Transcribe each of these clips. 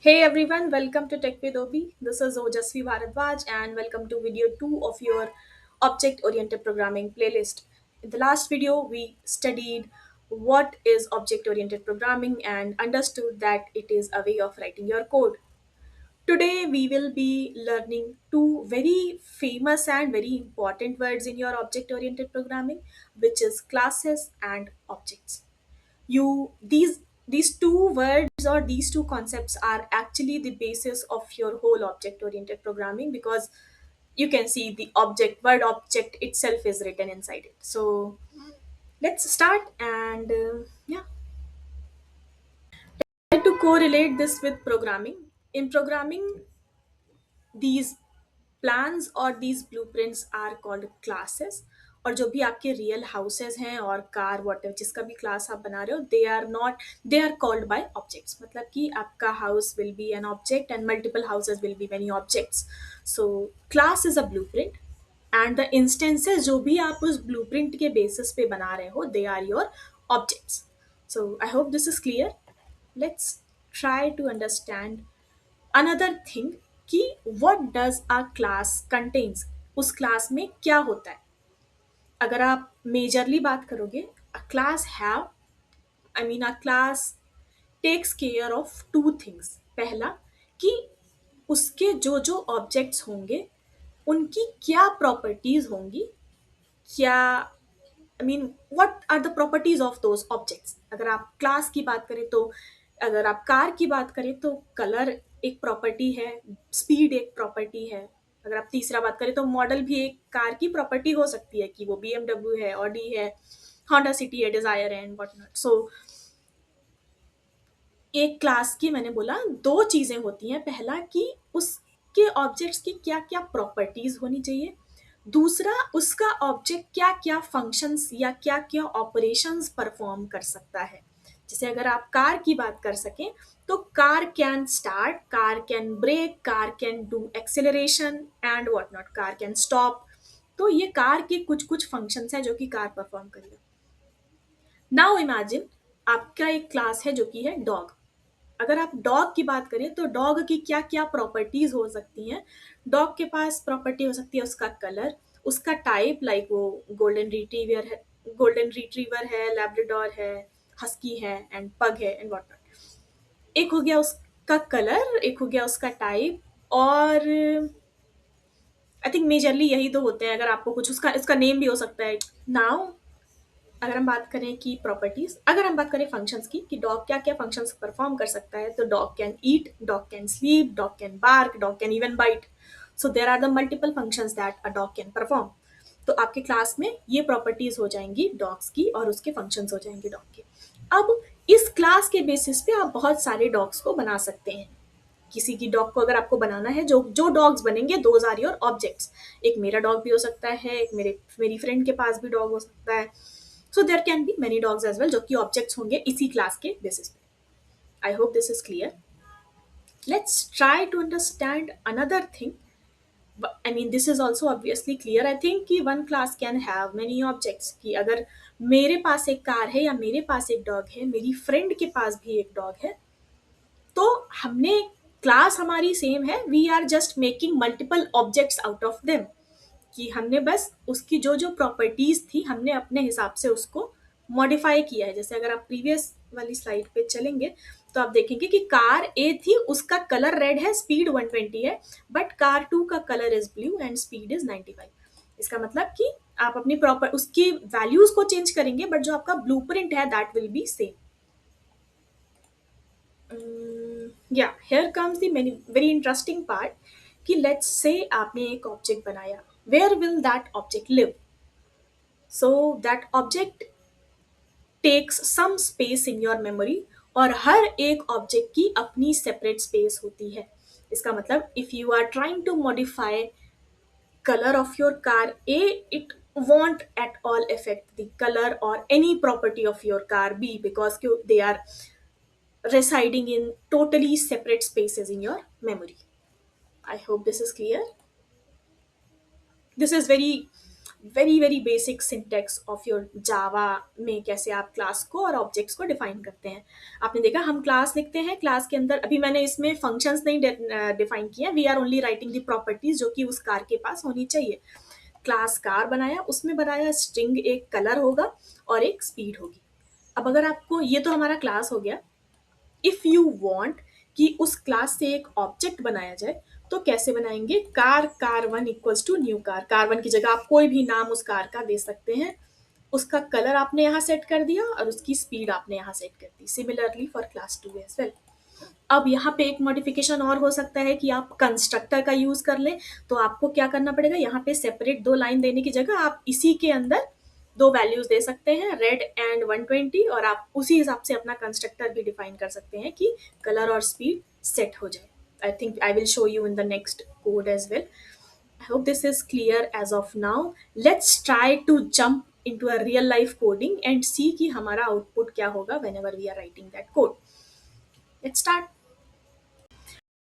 Hey everyone, welcome to Tech with Obi. This is Ojasvi Bharadwaj and welcome to video 2 of your object oriented programming playlist. In the last video, we studied what is object oriented programming and understood that it is a way of writing your code. Today, we will be learning two very famous and very important words in your object oriented programming, which is classes and objects. You these these two words or these two concepts are actually the basis of your whole object oriented programming, because you can see the word object itself is written inside it. So let's start and yeah, try to correlate this with programming. In programming, these plans और these blueprints are called classes. और जो भी आपके real houses हैं और car what जिसका भी class आप बना रहे हो, they are called by objects. मतलब कि आपका house will be an object and multiple houses will be many objects. So class is a blueprint and the instances जो भी आप उस ब्लूप्रिंट के बेसिस पे बना रहे हो, they are your objects. So I hope this is clear. Let's try to understand another thing कि what does a class contains. उस क्लास में क्या होता है. अगर आप मेजरली बात करोगे, a class have I mean a class takes care of two things. पहला कि उसके जो जो ऑब्जेक्ट्स होंगे उनकी क्या प्रॉपर्टीज होंगी, क्या what are the properties of those objects. अगर आप क्लास की बात करें तो, अगर आप कार की बात करें तो कलर एक प्रॉपर्टी है, स्पीड एक प्रॉपर्टी है. अगर आप तीसरा बात करें तो मॉडल भी एक कार की प्रॉपर्टी हो सकती है, कि वो BMW है, ऑडी है, होंडा सिटी है, डिजायर है एंड व्हाट नॉट. सो एक क्लास की मैंने बोला दो चीजें होती हैं. पहला कि उसके ऑब्जेक्ट्स की क्या क्या प्रॉपर्टीज होनी चाहिए. दूसरा, उसका ऑब्जेक्ट क्या क्या फंक्शंस या क्या क्या ऑपरेशंस परफॉर्म कर सकता है. जैसे अगर आप कार की बात कर सकें तो car can start, car can brake, car can do acceleration and what not, car can stop. तो ये कार के कुछ कुछ फंक्शंस हैं जो कि कार परफॉर्म करेगा. नाउ इमेजिन आपका एक क्लास है जो कि है डॉग. अगर आप डॉग की बात करें तो डॉग की क्या क्या प्रॉपर्टीज हो सकती हैं. डॉग के पास प्रॉपर्टी हो सकती है उसका कलर, उसका टाइप, लाइक वो गोल्डन रिट्रीवर है, लैब्राडोर है, हस्की है एंड पग है एंड व्हाट नॉट. एक हो गया उसका कलर, एक हो गया उसका टाइप, और आई थिंक मेजरली यही तो होते हैं. अगर आपको कुछ उसका इसका नेम भी हो सकता है. नाउ अगर हम बात करें कि प्रॉपर्टीज, अगर हम बात करें फंक्शंस की कि डॉग क्या क्या फंक्शंस परफॉर्म कर सकता है, तो dog can eat, dog can sleep, dog can bark, dog can even bite. So there are the multiple functions that a dog can perform. तो आपके क्लास में ये प्रॉपर्टीज हो जाएंगी डॉग्स की और उसके फंक्शंस हो जाएंगे डॉग के. अब इस क्लास के बेसिस पे आप बहुत सारे डॉग्स को बना सकते हैं. किसी की डॉग को अगर आपको बनाना है, जो जो डॉग्स बनेंगे दोज आर योर ऑब्जेक्ट्स. एक मेरा डॉग भी हो सकता है, एक मेरी फ्रेंड के पास भी डॉग हो सकता है. So there can be many dogs as well जो कि ऑब्जेक्ट्स होंगे इसी क्लास के बेसिस पे. I hope this is clear. Let's try to understand another thing. This is also obviously clear. I think कि one class can have many objects. कि अगर मेरे पास एक कार है या मेरे पास एक डॉग है, मेरी फ्रेंड के पास भी एक डॉग है, तो हमने क्लास हमारी सेम है, we are just making multiple objects out of them. कि हमने बस उसकी जो जो प्रॉपर्टीज थी हमने अपने हिसाब से उसको मॉडिफाई किया है. जैसे अगर आप प्रीवियस वाली स्लाइड पे चलेंगे तो आप देखेंगे कि कार ए थी, उसका कलर रेड है, स्पीड 120 है, बट कार टू का colour is blue and speed is 95. इसका मतलब कि आप अपनी प्रॉपर उसकी वैल्यूज को चेंज करेंगे, बट जो आपका ब्लूप्रिंट है दैट विल बी सेम. या here comes the very interesting part. कि लेट्स से आपने एक ऑब्जेक्ट बनाया, where will that object live. So that object takes some space in your memory. और हर एक ऑब्जेक्ट की अपनी सेपरेट स्पेस होती है. इसका मतलब if you are trying to modify color of your car A, it won't at all affect the color or any property of your car B, because they are residing in totally separate spaces in your memory. I hope this is clear. This is very very very basic syntax of your Java में कैसे आप class को और objects को define करते हैं। आपने देखा हम क्लास लिखते हैं, क्लास के अंदर अभी मैंने इसमें फंक्शंस नहीं डिफाइन किया, we are only writing the properties जो कि उस कार के पास होनी चाहिए। क्लास कार बनाया, उसमें बनाया स्ट्रिंग, एक कलर होगा और एक स्पीड होगी। अब अगर आपको, ये तो हमारा क्लास हो गया, इफ यू वांट कि उस क्लास से एक ऑब्जेक्ट बनाया जाए तो कैसे बनाएंगे, car car one equals to new car, car one की जगह आप कोई भी नाम उस कार का दे सकते हैं, उसका कलर आपने यहाँ सेट कर दिया और उसकी स्पीड आपने यहाँ सेट कर दी। Similarly for class 2 as well. अब यहाँ पे एक मॉडिफिकेशन और हो सकता है कि आप कंस्ट्रक्टर का यूज कर लें, तो आपको क्या करना पड़ेगा, यहाँ पे सेपरेट दो लाइन देने की जगह आप इसी के अंदर दो वैल्यूज दे सकते हैं, रेड एंड 120, और आप उसी हिसाब से अपना कंस्ट्रक्टर भी डिफाइन कर सकते हैं कि कलर और स्पीड सेट हो जाए। I think I will show you in the next code as well. I hope this is clear as of now. Let's try to jump into a real life coding and see कि हमारा output क्या होगा whenever we are writing that code. Let's start.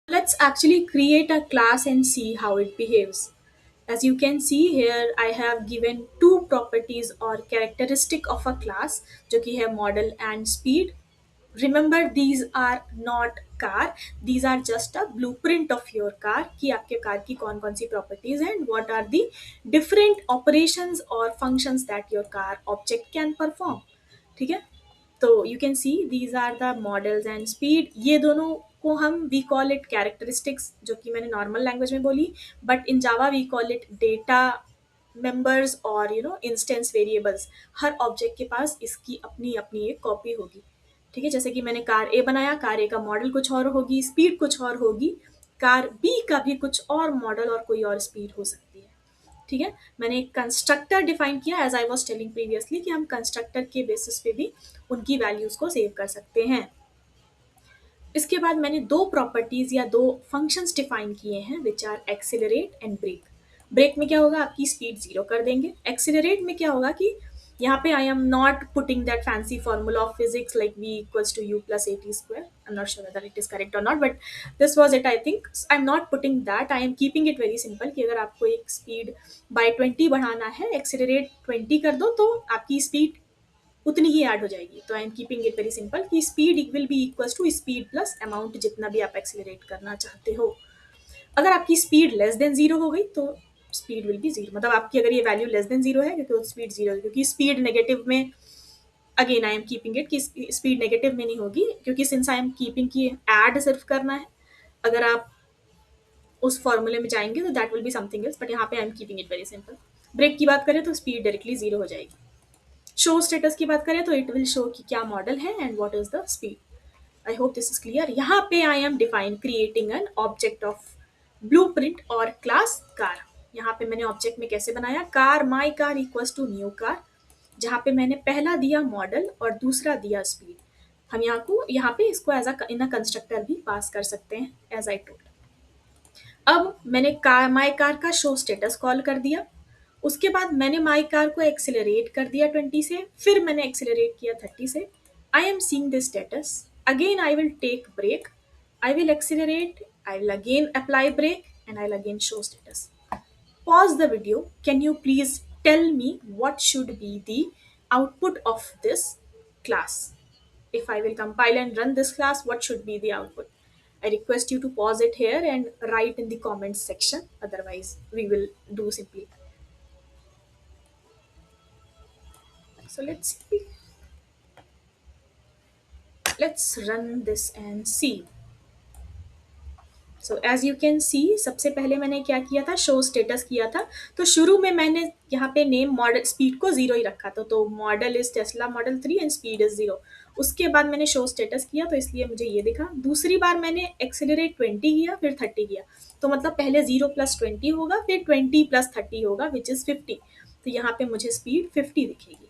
Let's actually create a class and see how it behaves. As you can see here, I have given two properties or characteristic of a class जो कि है model and speed. Remember, these are not car, these are just a blueprint of your car कि आपके car की कौन कौन सी properties हैं and what are the different operations or functions that your car object can perform. ठीक है, तो you can see these are the models and speed, ये दोनों को हम वी कॉल इट कैरेक्टरिस्टिक्स, जो कि मैंने नॉर्मल लैंग्वेज में बोली, but in Java we call it data members और इंस्टेंस वेरिएबल्स। हर ऑब्जेक्ट के पास इसकी अपनी अपनी एक कॉपी होगी। ठीक है, जैसे कि मैंने कार ए बनाया, कार ए का मॉडल कुछ और होगी, स्पीड कुछ और होगी, कार बी का भी कुछ और मॉडल और कोई और स्पीड हो सकती है। ठीक है, मैंने एक कंस्ट्रक्टर डिफाइन किया, as I was telling previously कि हम कंस्ट्रक्टर के बेसिस पे भी उनकी वैल्यूज को सेव कर सकते हैं। इसके बाद मैंने दो प्रॉपर्टीज या दो फंक्शंस डिफाइन किए हैं which are accelerate and brake. Brake में क्या होगा, आपकी स्पीड 0 कर देंगे। एक्सेलरेट में क्या होगा कि यहाँ पे I am not putting that fancy formula of physics like v equals to u plus at square. I'm not sure whether it is correct or not, but this was it. I think I'm not putting that. I am keeping it very simple कि अगर आपको एक speed by 20 बढ़ाना है, accelerate 20 कर दो तो आपकी स्पीड उतनी ही ऐड हो जाएगी। तो I am keeping it very simple कि speed will be equals to speed plus amount जितना भी आप एक्सेलरेट करना चाहते हो। अगर आपकी स्पीड लेस देन 0 हो गई तो स्पीड विल बी 0, मतलब आपकी अगर ये वैल्यू लेस देन 0 है क्योंकि स्पीड 0 है, क्योंकि स्पीड नेगेटिव में again I am keeping it कि स्पीड नेगेटिव में नहीं होगी, क्योंकि सिंस आई एम कीपिंग की ऐड सिर्फ करना है। अगर आप उस फॉर्मूले में जाएंगे तो that will be something else, but यहाँ पे I am keeping it very simple. Brake की बात करें तो स्पीड डायरेक्टली 0 हो जाएगी। शो स्टेटस की बात करें तो इट विल शो कि क्या मॉडल है and what is the speed. I hope this is clear. यहाँ पे I am define creating an object of blueprint और क्लास कार। यहाँ पे मैंने ऑब्जेक्ट में कैसे बनाया, car my car equals to new car, जहाँ पे मैंने पहला दिया मॉडल और दूसरा दिया स्पीड। हम यहाँ पे इसको as a in a constructor भी पास कर सकते हैं एज आई टोल्ड। अब मैंने कार माई कार का शो स्टेटस कॉल कर दिया, उसके बाद मैंने माई कार को एक्सेलरेट कर दिया 20 से, फिर मैंने एक्सेलरेट किया 30 से। I am seeing this status, again I will take brake, I will accelerate, I will again apply brake and I'll again show status. Pause the video. Can you please tell me what should be the output of this class? If I will compile and run this class, what should be the output? I request you to pause it here and write in the comments section. Otherwise, we will do simply. So let's see. Let's run this and see. So as you can see, सबसे पहले मैंने क्या किया था, show status किया था। तो शुरू में मैंने यहाँ पे नेम मॉडल स्पीड को 0 ही रखा था, तो model is Tesla model 3 and speed is 0। उसके बाद मैंने शो स्टेटस किया तो इसलिए मुझे ये दिखा। दूसरी बार मैंने एक्सेलरेट 20 किया फिर 30 किया, तो मतलब पहले 0 + 20 होगा फिर 20 + 30 होगा विच इज़ 50। तो यहाँ पे मुझे स्पीड 50 दिखेगी।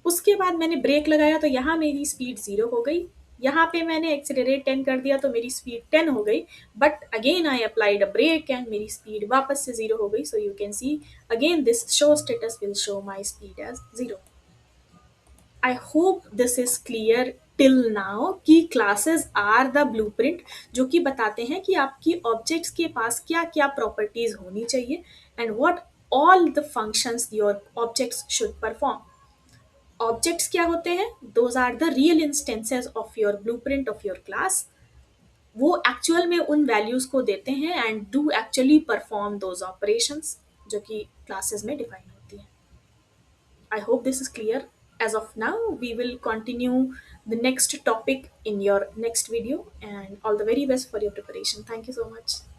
उसके बाद मैंने ब्रेक लगाया तो यहाँ मेरी स्पीड 0 हो गई, यहाँ पे मैंने एक्सेलरेट 10 कर दिया तो मेरी स्पीड 10 हो गई, but again I applied a brake and मेरी स्पीड वापस से 0 हो गई। So you can see again this show status will show my speed as 0। I hope this is clear till now कि क्लासेस आर द ब्लूप्रिंट जो कि बताते हैं कि आपकी ऑब्जेक्ट्स के पास क्या क्या प्रॉपर्टीज होनी चाहिए and what all the functions your objects should perform. Objects क्या होते हैं? Those are the real instances of your blueprint of your class. वो एक्चुअल में उन वैल्यूज को देते हैं and do actually perform those operations जो कि क्लासेस में डिफाइन होती हैं. I hope this is clear. As of now, we will continue the next topic in your next video, and all the very best for your preparation. Thank you so much.